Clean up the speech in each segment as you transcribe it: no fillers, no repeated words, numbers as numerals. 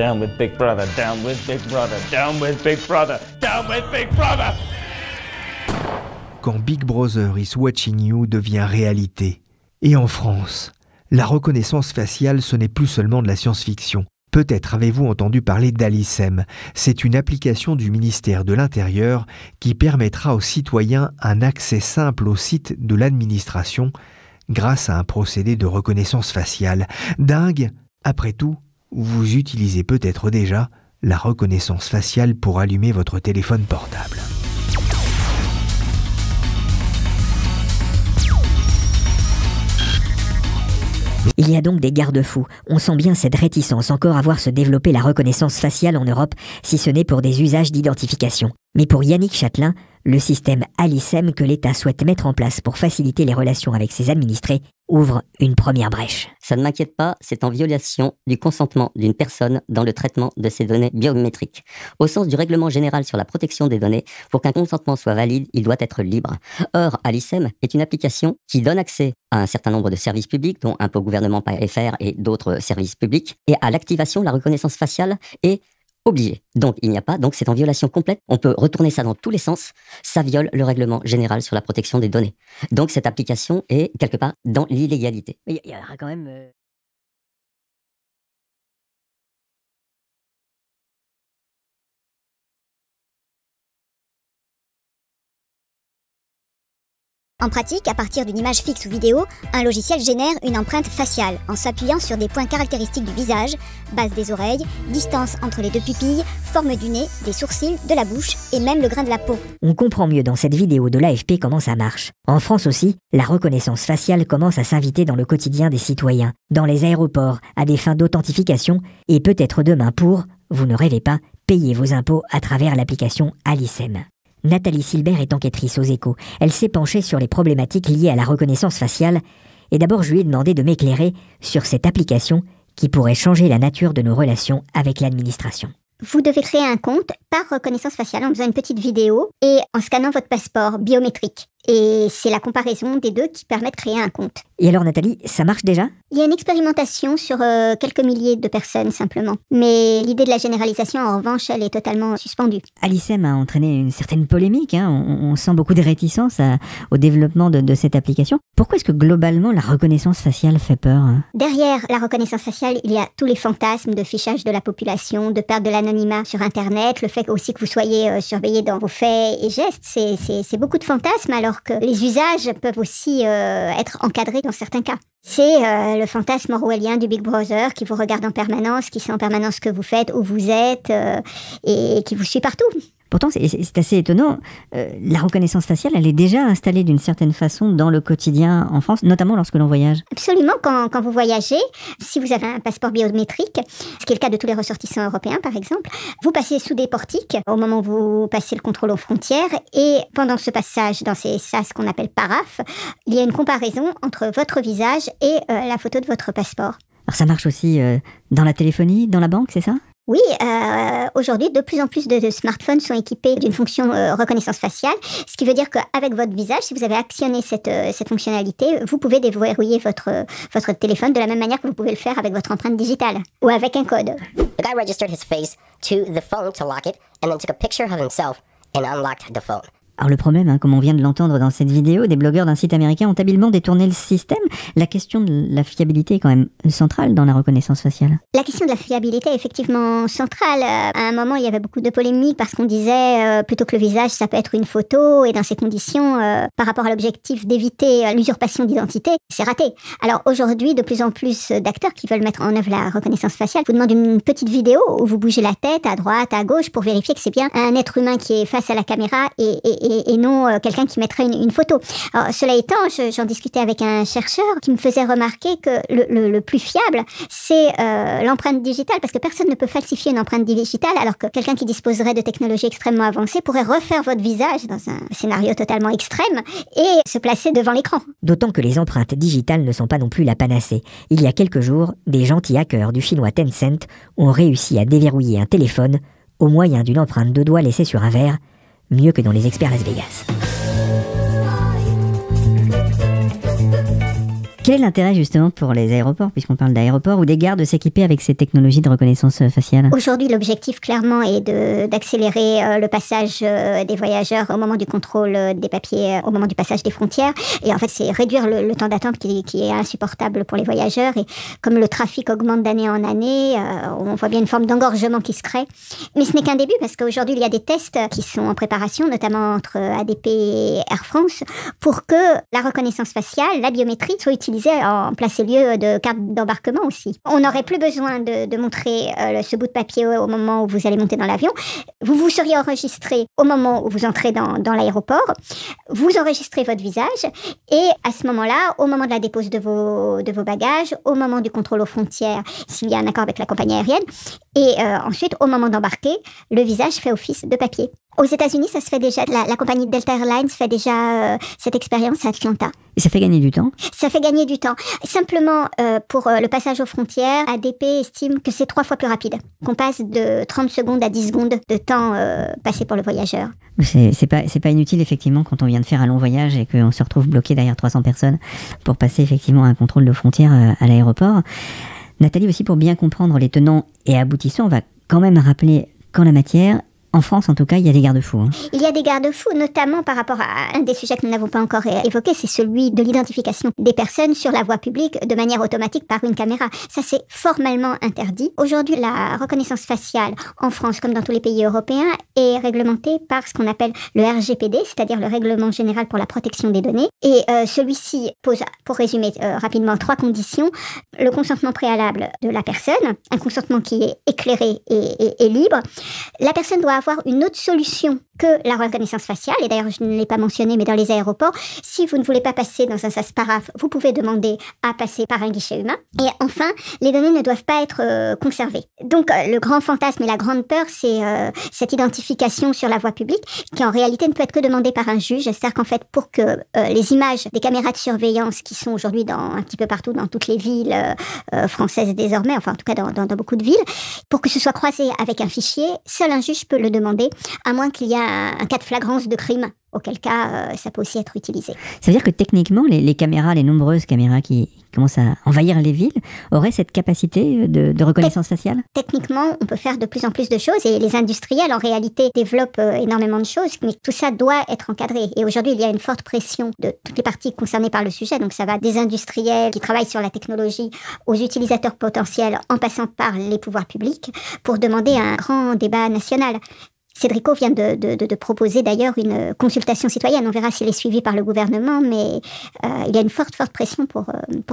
Down with Big Brother, down with Big Brother, down with Big Brother, down with Big Brother. Quand Big Brother is watching you devient réalité. Et en France, la reconnaissance faciale, ce n'est plus seulement de la science-fiction. Peut-être avez-vous entendu parler d'Alicem. C'est une application du ministère de l'Intérieur qui permettra aux citoyens un accès simple au site de l'administration grâce à un procédé de reconnaissance faciale. Dingue! Après tout, vous utilisez peut-être déjà la reconnaissance faciale pour allumer votre téléphone portable. Il y a donc des garde-fous. On sent bien cette réticence encore à voir se développer la reconnaissance faciale en Europe, si ce n'est pour des usages d'identification. Mais pour Yannick Châtelain, le système Alicem que l'État souhaite mettre en place pour faciliter les relations avec ses administrés ouvre une première brèche. Ça ne m'inquiète pas, c'est en violation du consentement d'une personne dans le traitement de ses données biométriques. Au sens du règlement général sur la protection des données, pour qu'un consentement soit valide, il doit être libre. Or, Alicem est une application qui donne accès à un certain nombre de services publics, dont impôts-gouvernement.fr et d'autres services publics, et à l'activation de la reconnaissance faciale est obligé. Donc il n'y a pas, donc c'est en violation complète. On peut retourner ça dans tous les sens. Ça viole le règlement général sur la protection des données. Donc cette application est quelque part dans l'illégalité. Il y aura quand même... En pratique, à partir d'une image fixe ou vidéo, un logiciel génère une empreinte faciale en s'appuyant sur des points caractéristiques du visage, base des oreilles, distance entre les deux pupilles, forme du nez, des sourcils, de la bouche et même le grain de la peau. On comprend mieux dans cette vidéo de l'AFP comment ça marche. En France aussi, la reconnaissance faciale commence à s'inviter dans le quotidien des citoyens, dans les aéroports, à des fins d'authentification et peut-être demain pour, vous ne rêvez pas, payer vos impôts à travers l'application Alicem. Nathalie Silbert est enquêtrice aux Échos. Elle s'est penchée sur les problématiques liées à la reconnaissance faciale et d'abord je lui ai demandé de m'éclairer sur cette application qui pourrait changer la nature de nos relations avec l'administration. Vous devez créer un compte par reconnaissance faciale en faisant une petite vidéo et en scannant votre passeport biométrique. Et c'est la comparaison des deux qui permet de créer un compte. Et alors Nathalie, ça marche déjà ? Il y a une expérimentation sur quelques milliers de personnes simplement. Mais l'idée de la généralisation, en revanche, elle est totalement suspendue. Alicem a entraîné une certaine polémique. On sent beaucoup de réticence au développement de cette application. Pourquoi est-ce que globalement la reconnaissance faciale fait peur ? Derrière la reconnaissance faciale, il y a tous les fantasmes de fichage de la population, de perte de l'anonymat sur Internet, le fait aussi que vous soyez surveillé dans vos faits et gestes. C'est beaucoup de fantasmes alors que les usages peuvent aussi être encadrés dans certains cas. C'est le fantasme orwellien du Big Brother qui vous regarde en permanence, qui sait en permanence ce que vous faites, où vous êtes et qui vous suit partout. Pourtant, c'est assez étonnant. La reconnaissance faciale, elle est déjà installée d'une certaine façon dans le quotidien en France, notamment lorsque l'on voyage. Absolument. Quand vous voyagez, si vous avez un passeport biométrique, ce qui est le cas de tous les ressortissants européens, par exemple, vous passez sous des portiques au moment où vous passez le contrôle aux frontières. Et pendant ce passage dans ces sas qu'on appelle paraphes, il y a une comparaison entre votre visage et la photo de votre passeport. Alors ça marche aussi dans la téléphonie, dans la banque, c'est ça ? Oui, aujourd'hui, de plus en plus de smartphones sont équipés d'une fonction reconnaissance faciale, ce qui veut dire qu'avec votre visage, si vous avez actionné cette fonctionnalité, vous pouvez déverrouiller votre téléphone de la même manière que vous pouvez le faire avec votre empreinte digitale ou avec un code. The guy registered his face to the phone to lock it and then took a picture of himself and unlocked the phone. Alors le problème, comme on vient de l'entendre dans cette vidéo, des blogueurs d'un site américain ont habilement détourné le système. La question de la fiabilité est quand même centrale dans la reconnaissance faciale. La question de la fiabilité est effectivement centrale. À un moment, il y avait beaucoup de polémiques parce qu'on disait plutôt que le visage, ça peut être une photo. Et dans ces conditions, par rapport à l'objectif d'éviter l'usurpation d'identité, c'est raté. Alors aujourd'hui, de plus en plus d'acteurs qui veulent mettre en œuvre la reconnaissance faciale vous demandent une petite vidéo où vous bougez la tête à droite, à gauche pour vérifier que c'est bien un être humain qui est face à la caméra et non quelqu'un qui mettrait une photo. Alors, cela étant, j'en discutais avec un chercheur qui me faisait remarquer que le plus fiable, c'est l'empreinte digitale, parce que personne ne peut falsifier une empreinte digitale, alors que quelqu'un qui disposerait de technologies extrêmement avancées pourrait refaire votre visage dans un scénario totalement extrême et se placer devant l'écran. D'autant que les empreintes digitales ne sont pas non plus la panacée. Il y a quelques jours, des gentils hackers du chinois Tencent ont réussi à déverrouiller un téléphone au moyen d'une empreinte de doigt laissée sur un verre, mieux que dans les experts Las Vegas. Quel est l'intérêt justement pour les aéroports, puisqu'on parle d'aéroports, ou des gares de s'équiper avec ces technologies de reconnaissance faciale? Aujourd'hui, l'objectif clairement est d'accélérer le passage des voyageurs au moment du contrôle des papiers, au moment du passage des frontières. Et en fait, c'est réduire le temps d'attente qui est insupportable pour les voyageurs. Et comme le trafic augmente d'année en année, on voit bien une forme d'engorgement qui se crée. Mais ce n'est qu'un début, parce qu'aujourd'hui, il y a des tests qui sont en préparation, notamment entre ADP et Air France, pour que la reconnaissance faciale, la biométrie, soit utilisée en place et lieu de carte d'embarquement aussi. On n'aurait plus besoin de montrer ce bout de papier au moment où vous allez monter dans l'avion. Vous vous seriez enregistré au moment où vous entrez dans l'aéroport. Vous enregistrez votre visage et à ce moment-là, au moment de la dépose de vos bagages, au moment du contrôle aux frontières, s'il y a un accord avec la compagnie aérienne, et ensuite, au moment d'embarquer, le visage fait office de papier. Aux États-Unis, ça se fait déjà. La compagnie Delta Airlines fait déjà cette expérience à Atlanta. Et ça fait gagner du temps? Ça fait gagner du temps. Simplement, pour le passage aux frontières, ADP estime que c'est 3 fois plus rapide. Qu'on passe de 30 secondes à 10 secondes de temps passé pour le voyageur. C'est pas inutile, effectivement, quand on vient de faire un long voyage et qu'on se retrouve bloqué derrière 300 personnes pour passer effectivement un contrôle de frontières à l'aéroport. Nathalie, aussi, pour bien comprendre les tenants et aboutissants, on va quand même rappeler qu'en la matière, en France, en tout cas, il y a des garde-fous. Il y a des garde-fous, notamment par rapport à un des sujets que nous n'avons pas encore évoqué, c'est celui de l'identification des personnes sur la voie publique de manière automatique par une caméra. Ça, c'est formellement interdit. Aujourd'hui, la reconnaissance faciale en France, comme dans tous les pays européens, est réglementée par ce qu'on appelle le RGPD, c'est-à-dire le Règlement général pour la protection des données. Et celui-ci pose, pour résumer rapidement, 3 conditions. Le consentement préalable de la personne, un consentement qui est éclairé et libre. La personne doit avoir une autre solution que la reconnaissance faciale, et d'ailleurs je ne l'ai pas mentionné, mais dans les aéroports, si vous ne voulez pas passer dans un sas paraphe, vous pouvez demander à passer par un guichet humain. Et enfin, les données ne doivent pas être conservées. Donc le grand fantasme et la grande peur, c'est cette identification sur la voie publique, qui en réalité ne peut être que demandée par un juge. C'est-à-dire qu'en fait, pour que les images des caméras de surveillance qui sont aujourd'hui un petit peu partout dans toutes les villes françaises désormais, enfin en tout cas dans beaucoup de villes, pour que ce soit croisé avec un fichier, seul un juge peut le demander, à moins qu'il y ait un cas de flagrance de crime, auquel cas ça peut aussi être utilisé. Ça veut dire que techniquement, les caméras, les nombreuses caméras qui commencent à envahir les villes, auraient cette capacité de reconnaissance faciale? Techniquement, on peut faire de plus en plus de choses, et les industriels, en réalité, développent énormément de choses, mais tout ça doit être encadré. Et aujourd'hui, il y a une forte pression de toutes les parties concernées par le sujet, donc ça va des industriels qui travaillent sur la technologie aux utilisateurs potentiels, en passant par les pouvoirs publics, pour demander un grand débat national. Cédrico vient de proposer d'ailleurs une consultation citoyenne. On verra s'il est suivi par le gouvernement, mais il y a une forte pression pour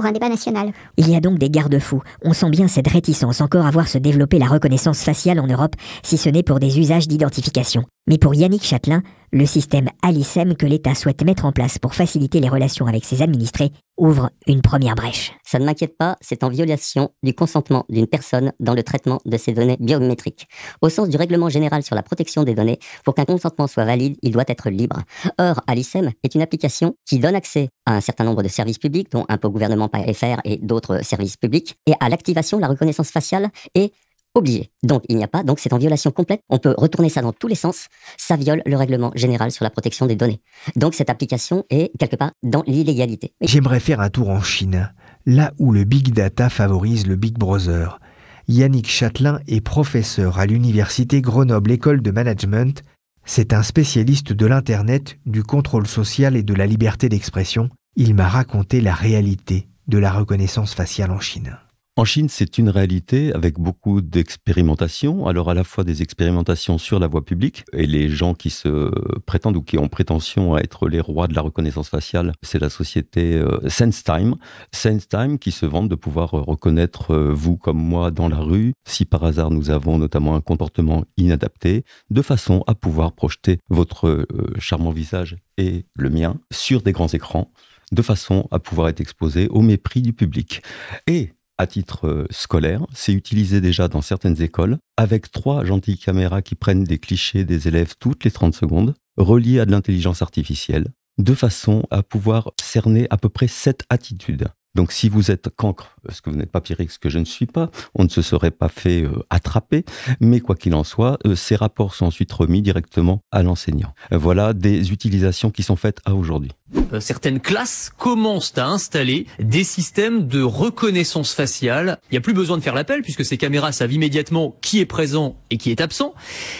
un débat national. Il y a donc des garde-fous. On sent bien cette réticence encore à voir se développer la reconnaissance faciale en Europe, si ce n'est pour des usages d'identification. Mais pour Yannick Chatelain, le système Alicem que l'État souhaite mettre en place pour faciliter les relations avec ses administrés ouvre une première brèche. Ça ne m'inquiète pas, c'est en violation du consentement d'une personne dans le traitement de ses données biométriques. Au sens du règlement général sur la protection des données, pour qu'un consentement soit valide, il doit être libre. Or, Alicem est une application qui donne accès à un certain nombre de services publics, dont impôts-gouvernement.fr et d'autres services publics, et à l'activation de la reconnaissance faciale est obligé. Donc il n'y a pas, donc c'est en violation complète. On peut retourner ça dans tous les sens. Ça viole le règlement général sur la protection des données. Donc cette application est quelque part dans l'illégalité. J'aimerais faire un tour en Chine, là où le big data favorise le Big Brother. Yannick Chatelain est professeur à l'université Grenoble École de Management. C'est un spécialiste de l'Internet, du contrôle social et de la liberté d'expression. Il m'a raconté la réalité de la reconnaissance faciale en Chine. En Chine, c'est une réalité avec beaucoup d'expérimentations. Alors à la fois des expérimentations sur la voie publique, et les gens qui se prétendent ou qui ont prétention à être les rois de la reconnaissance faciale, c'est la société SenseTime. SenseTime qui se vante de pouvoir reconnaître vous comme moi dans la rue, si par hasard nous avons notamment un comportement inadapté, de façon à pouvoir projeter votre charmant visage et le mien sur des grands écrans, de façon à pouvoir être exposé au mépris du public. Et à titre scolaire, c'est utilisé déjà dans certaines écoles, avec 3 gentilles caméras qui prennent des clichés des élèves toutes les 30 secondes, reliées à de l'intelligence artificielle, de façon à pouvoir cerner à peu près 7 attitudes. Donc si vous êtes cancre, parce que vous n'êtes pas Pierrick, ce que je ne suis pas, on ne se serait pas fait attraper, mais quoi qu'il en soit, ces rapports sont ensuite remis directement à l'enseignant. Voilà des utilisations qui sont faites à aujourd'hui. Certaines classes commencent à installer des systèmes de reconnaissance faciale. Il n'y a plus besoin de faire l'appel puisque ces caméras savent immédiatement qui est présent et qui est absent.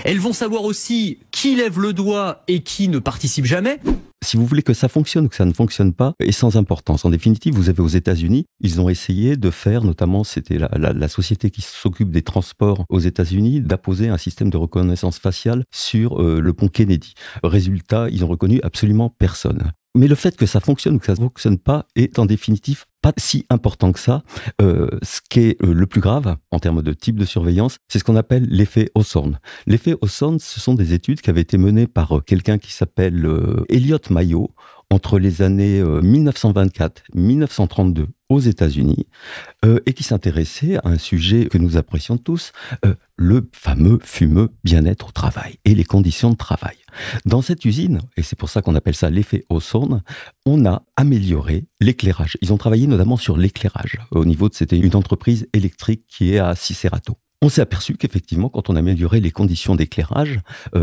Elles vont savoir aussi qui lève le doigt et qui ne participe jamais. Si vous voulez que ça fonctionne ou que ça ne fonctionne pas, est sans importance. En définitive, vous avez aux États-Unis, ils ont essayé de faire, notamment, c'était la société qui s'occupe des transports aux États-Unis, d'apposer un système de reconnaissance faciale sur le pont Kennedy. Résultat, ils ont reconnu absolument personne. Mais le fait que ça fonctionne ou que ça ne fonctionne pas est en définitive pas si important que ça. Ce qui est le plus grave en termes de type de surveillance, c'est ce qu'on appelle l'effet Hawthorne. L'effet Hawthorne, ce sont des études qui avaient été menées par quelqu'un qui s'appelle Elliot Mayo entre les années 1924-1932 aux États-Unis et qui s'intéressait à un sujet que nous apprécions tous, le fameux bien-être au travail et les conditions de travail. Dans cette usine, et c'est pour ça qu'on appelle ça l'effet Hawthorne, on a amélioré l'éclairage. Ils ont travaillé notamment sur l'éclairage. C'était une entreprise électrique qui est à Cicerato. On s'est aperçu qu'effectivement, quand on améliorait les conditions d'éclairage,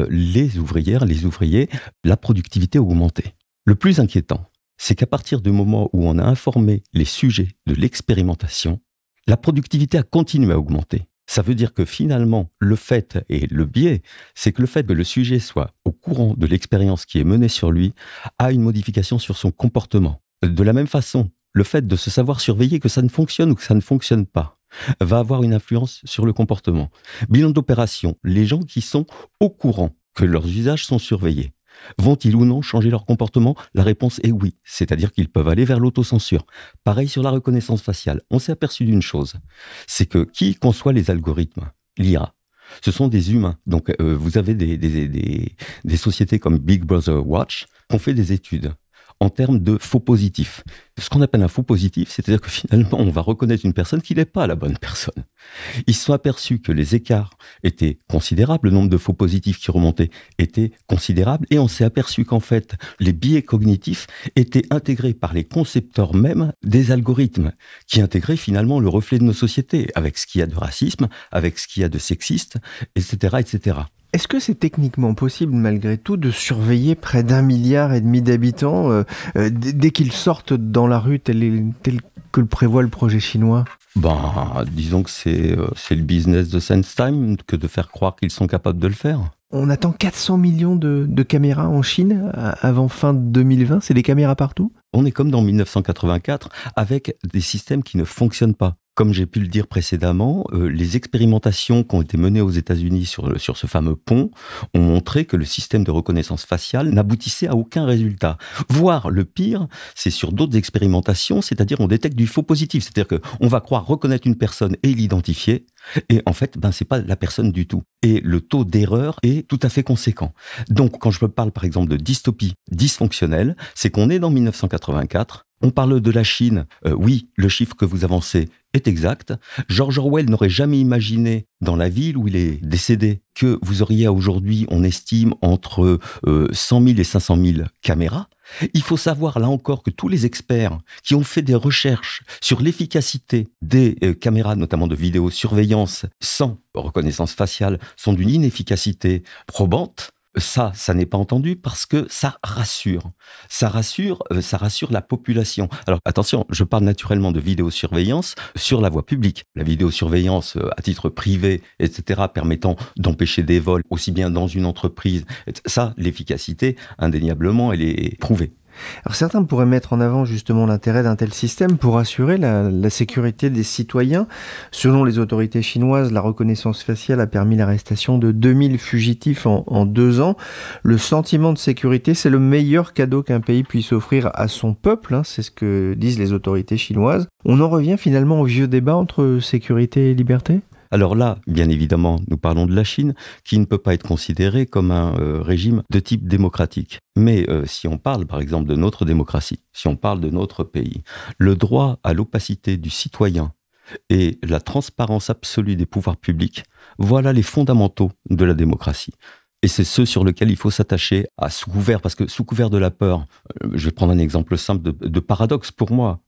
les ouvriers, la productivité augmentait. Le plus inquiétant, c'est qu'à partir du moment où on a informé les sujets de l'expérimentation, la productivité a continué à augmenter. Ça veut dire que finalement, le fait et le biais, c'est que le fait que le sujet soit au courant de l'expérience qui est menée sur lui a une modification sur son comportement. De la même façon, le fait de se savoir surveiller que ça ne fonctionne ou que ça ne fonctionne pas va avoir une influence sur le comportement. Bilan d'opération, les gens qui sont au courant que leurs usages sont surveillés, vont-ils ou non changer leur comportement? La réponse est oui, c'est-à-dire qu'ils peuvent aller vers l'autocensure. Pareil sur la reconnaissance faciale. On s'est aperçu d'une chose, c'est que qui conçoit les algorithmes, l'IA, ce sont des humains. Donc vous avez des sociétés comme Big Brother Watch qui ont fait des études en termes de faux positifs. Ce qu'on appelle un faux positif, c'est-à-dire que finalement, on va reconnaître une personne qui n'est pas la bonne personne. Ils se sont aperçus que les écarts étaient considérables, le nombre de faux positifs qui remontaient était considérable, et on s'est aperçu qu'en fait, les biais cognitifs étaient intégrés par les concepteurs mêmes des algorithmes, qui intégraient finalement le reflet de nos sociétés, avec ce qu'il y a de racisme, avec ce qu'il y a de sexiste, etc., etc. Est-ce que c'est techniquement possible, malgré tout, de surveiller près d'1,5 milliard d'habitants dès qu'ils sortent dans la rue, tel que le prévoit le projet chinois ? Disons que c'est le business de SenseTime que de faire croire qu'ils sont capables de le faire. On attend 400 millions de caméras en Chine avant fin 2020. C'est des caméras partout ? On est comme dans 1984 avec des systèmes qui ne fonctionnent pas. Comme j'ai pu le dire précédemment, les expérimentations qui ont été menées aux États-Unis sur ce fameux pont ont montré que le système de reconnaissance faciale n'aboutissait à aucun résultat. Voire le pire, c'est sur d'autres expérimentations, c'est-à-dire on détecte du faux positif, c'est-à-dire qu'on va croire reconnaître une personne et l'identifier, et en fait, c'est pas la personne du tout. Et le taux d'erreur est tout à fait conséquent. Donc, quand je parle par exemple de dystopie dysfonctionnelle, c'est qu'on est dans 1984. On parle de la Chine, oui, le chiffre que vous avancez est exact. George Orwell n'aurait jamais imaginé, dans la ville où il est décédé, que vous auriez aujourd'hui, on estime, entre 100 000 et 500 000 caméras. Il faut savoir, là encore, que tous les experts qui ont fait des recherches sur l'efficacité des caméras, notamment de vidéosurveillance, sans reconnaissance faciale, sont d'une inefficacité probante. Ça n'est pas entendu parce que ça rassure. Ça rassure la population. Alors attention, je parle naturellement de vidéosurveillance sur la voie publique. La vidéosurveillance à titre privé, etc., permettant d'empêcher des vols, aussi bien dans une entreprise. Ça, l'efficacité, indéniablement, elle est prouvée. Alors certains pourraient mettre en avant justement l'intérêt d'un tel système pour assurer la sécurité des citoyens. Selon les autorités chinoises, la reconnaissance faciale a permis l'arrestation de 2000 fugitifs en 2 ans. Le sentiment de sécurité, c'est le meilleur cadeau qu'un pays puisse offrir à son peuple, c'est ce que disent les autorités chinoises. On en revient finalement au vieux débat entre sécurité et liberté ? Alors là, bien évidemment, nous parlons de la Chine, qui ne peut pas être considérée comme un régime de type démocratique. Mais si on parle, par exemple, de notre démocratie, si on parle de notre pays, le droit à l'opacité du citoyen et la transparence absolue des pouvoirs publics, voilà les fondamentaux de la démocratie. Et c'est ce sur lequel il faut s'attacher sous couvert, parce que sous couvert de la peur, je vais prendre un exemple simple de paradoxe pour moi,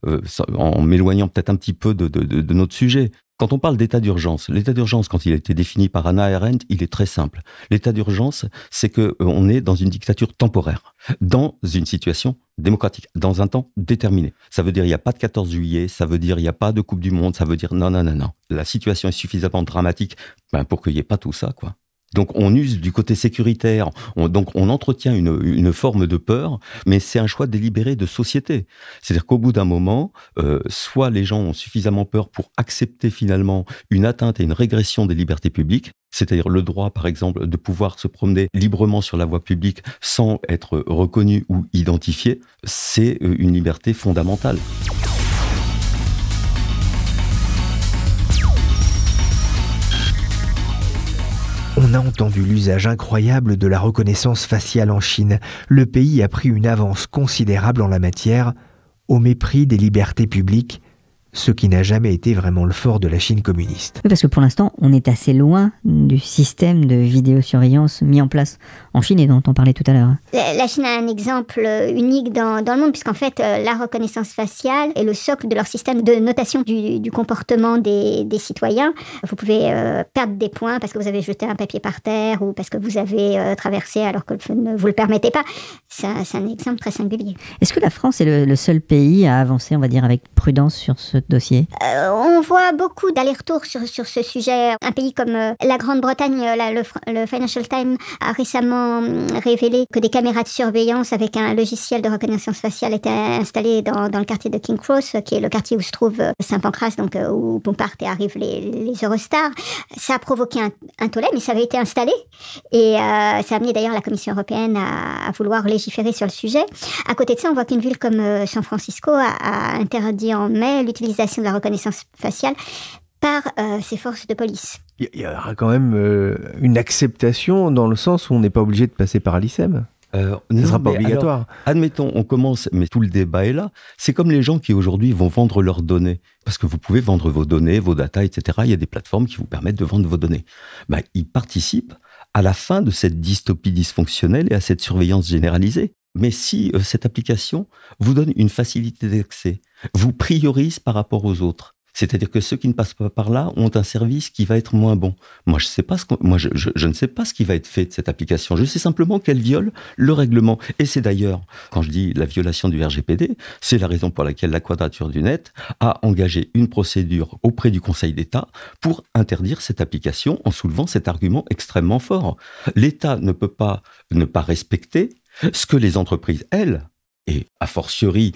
en m'éloignant peut-être un petit peu de notre sujet. Quand on parle d'état d'urgence, l'état d'urgence, quand il a été défini par Hannah Arendt, il est très simple. L'état d'urgence, c'est qu'on est dans une dictature temporaire, dans une situation démocratique, dans un temps déterminé. Ça veut dire il n'y a pas de 14 juillet, ça veut dire il n'y a pas de Coupe du Monde, ça veut dire non. La situation est suffisamment dramatique pour qu'il n'y ait pas tout ça, quoi. Donc on use du côté sécuritaire, on entretient une forme de peur, mais c'est un choix délibéré de société. C'est-à-dire qu'au bout d'un moment, soit les gens ont suffisamment peur pour accepter finalement une atteinte et une régression des libertés publiques, c'est-à-dire le droit par exemple de pouvoir se promener librement sur la voie publique sans être reconnu ou identifié, c'est une liberté fondamentale. On a entendu l'usage incroyable de la reconnaissance faciale en Chine. Le pays a pris une avance considérable en la matière, au mépris des libertés publiques, ce qui n'a jamais été vraiment le fort de la Chine communiste. Oui, parce que pour l'instant, on est assez loin du système de vidéosurveillance mis en place en Chine et dont on parlait tout à l'heure. La Chine a un exemple unique dans le monde, puisqu'en fait, la reconnaissance faciale est le socle de leur système de notation du comportement des citoyens. Vous pouvez perdre des points parce que vous avez jeté un papier par terre ou parce que vous avez traversé alors que le feu ne vous le permettait pas. C'est un exemple très singulier. Est-ce que la France est le seul pays à avancer, on va dire, avec prudence sur ce dossier? On voit beaucoup d'allers-retours sur ce sujet. Un pays comme la Grande-Bretagne, le Financial Times a récemment révélé que des caméras de surveillance avec un logiciel de reconnaissance faciale étaient installées dans le quartier de King Cross, qui est le quartier où se trouve Saint-Pancras, donc où partent et arrivent les Eurostars. Ça a provoqué un tollé, mais ça avait été installé. Et ça a amené d'ailleurs la Commission européenne à vouloir légiférer sur le sujet. À côté de ça, on voit qu'une ville comme San Francisco a interdit en mai l'utilisation de la reconnaissance faciale par ses forces de police. Il y aura quand même une acceptation dans le sens où on n'est pas obligé de passer par l'ISEM. Ce ne sera pas obligatoire. Alors, admettons, on commence, mais tout le débat est là. C'est comme les gens qui aujourd'hui vont vendre leurs données. Parce que vous pouvez vendre vos données, vos datas, etc. Il y a des plateformes qui vous permettent de vendre vos données. Ils participent à la fin de cette dystopie dysfonctionnelle et à cette surveillance généralisée. Mais si cette application vous donne une facilité d'accès, vous priorise par rapport aux autres, c'est-à-dire que ceux qui ne passent pas par là ont un service qui va être moins bon. Moi, je ne sais pas ce qui va être fait de cette application. Je sais simplement qu'elle viole le règlement. Et c'est d'ailleurs, quand je dis la violation du RGPD, c'est la raison pour laquelle la Quadrature du Net a engagé une procédure auprès du Conseil d'État pour interdire cette application en soulevant cet argument extrêmement fort. L'État ne peut pas ne pas respecter ce que les entreprises, elles, et a fortiori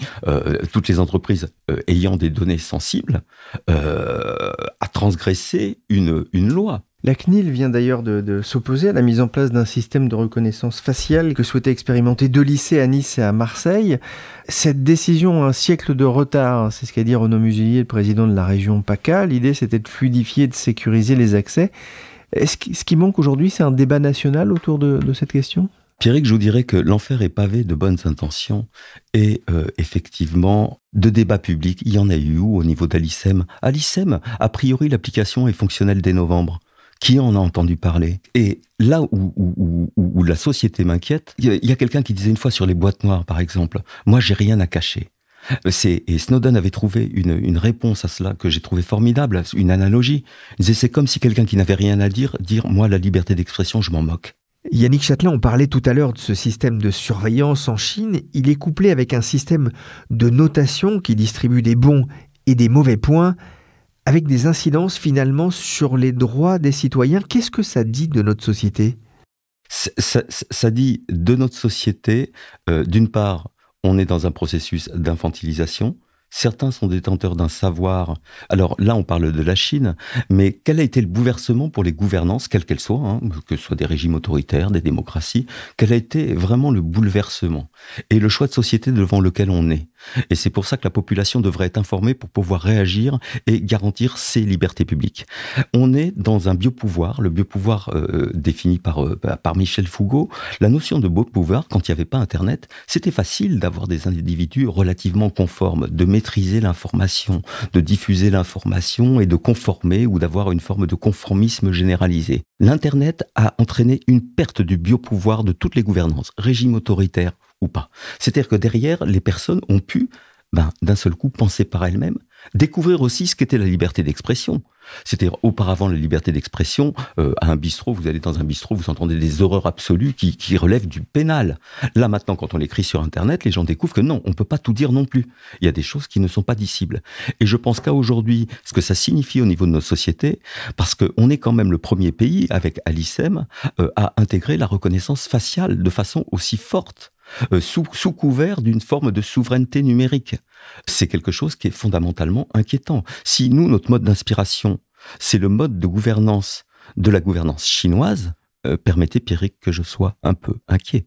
toutes les entreprises ayant des données sensibles, a transgressé une loi. La CNIL vient d'ailleurs de s'opposer à la mise en place d'un système de reconnaissance faciale que souhaitaient expérimenter 2 lycées à Nice et à Marseille. Cette décision a un siècle de retard, c'est ce qu'a dit Renaud Muselier, le président de la région PACA. L'idée, c'était de fluidifier, de sécuriser les accès. Ce qui manque aujourd'hui, c'est un débat national autour de cette question ? Pierrick, je vous dirais que l'enfer est pavé de bonnes intentions et effectivement, de débats publics, il y en a eu au niveau d'Alicem. À l'ICEM, a priori, l'application est fonctionnelle dès novembre. Qui en a entendu parler? Et là où la société m'inquiète, il y a quelqu'un qui disait une fois sur les boîtes noires, par exemple, « Moi, j'ai rien à cacher ». Et Snowden avait trouvé une réponse à cela que j'ai trouvé formidable, une analogie. Il disait, c'est comme si quelqu'un qui n'avait rien à dire, moi, la liberté d'expression, je m'en moque. Yannick Châtelain, on parlait tout à l'heure de ce système de surveillance en Chine. Il est couplé avec un système de notation qui distribue des bons et des mauvais points, avec des incidences finalement sur les droits des citoyens. Qu'est-ce que ça dit de notre société ? Ça dit de notre société, d'une part, on est dans un processus d'infantilisation. Certains sont détenteurs d'un savoir. Alors là, on parle de la Chine, mais quel a été le bouleversement pour les gouvernances, quelles qu'elles soient, que ce soit des régimes autoritaires, des démocraties, quel a été vraiment le bouleversement et le choix de société devant lequel on est? Et c'est pour ça que la population devrait être informée pour pouvoir réagir et garantir ses libertés publiques. On est dans un biopouvoir, le biopouvoir défini par Michel Foucault. La notion de biopouvoir, quand il n'y avait pas Internet, c'était facile d'avoir des individus relativement conformes, de maîtriser l'information, de diffuser l'information et de conformer ou d'avoir une forme de conformisme généralisé. L'Internet a entraîné une perte du biopouvoir de toutes les gouvernances, régime autoritaire ou pas. C'est-à-dire que derrière, les personnes ont pu, d'un seul coup, penser par elles-mêmes, découvrir aussi ce qu'était la liberté d'expression. C'est-à-dire, auparavant, la liberté d'expression, à un bistrot, vous allez dans un bistrot, vous entendez des horreurs absolues qui relèvent du pénal. Là, maintenant, quand on l'écrit sur Internet, les gens découvrent que non, on ne peut pas tout dire non plus. Il y a des choses qui ne sont pas dissibles. Et je pense qu'à aujourd'hui, ce que ça signifie au niveau de nos sociétés, parce qu'on est quand même le premier pays, avec Alicem, à intégrer la reconnaissance faciale de façon aussi forte. Sous couvert d'une forme de souveraineté numérique. C'est quelque chose qui est fondamentalement inquiétant. Si nous, notre mode d'inspiration, c'est le mode de gouvernance de la gouvernance chinoise, permettez, Pierrick, que je sois un peu inquiet.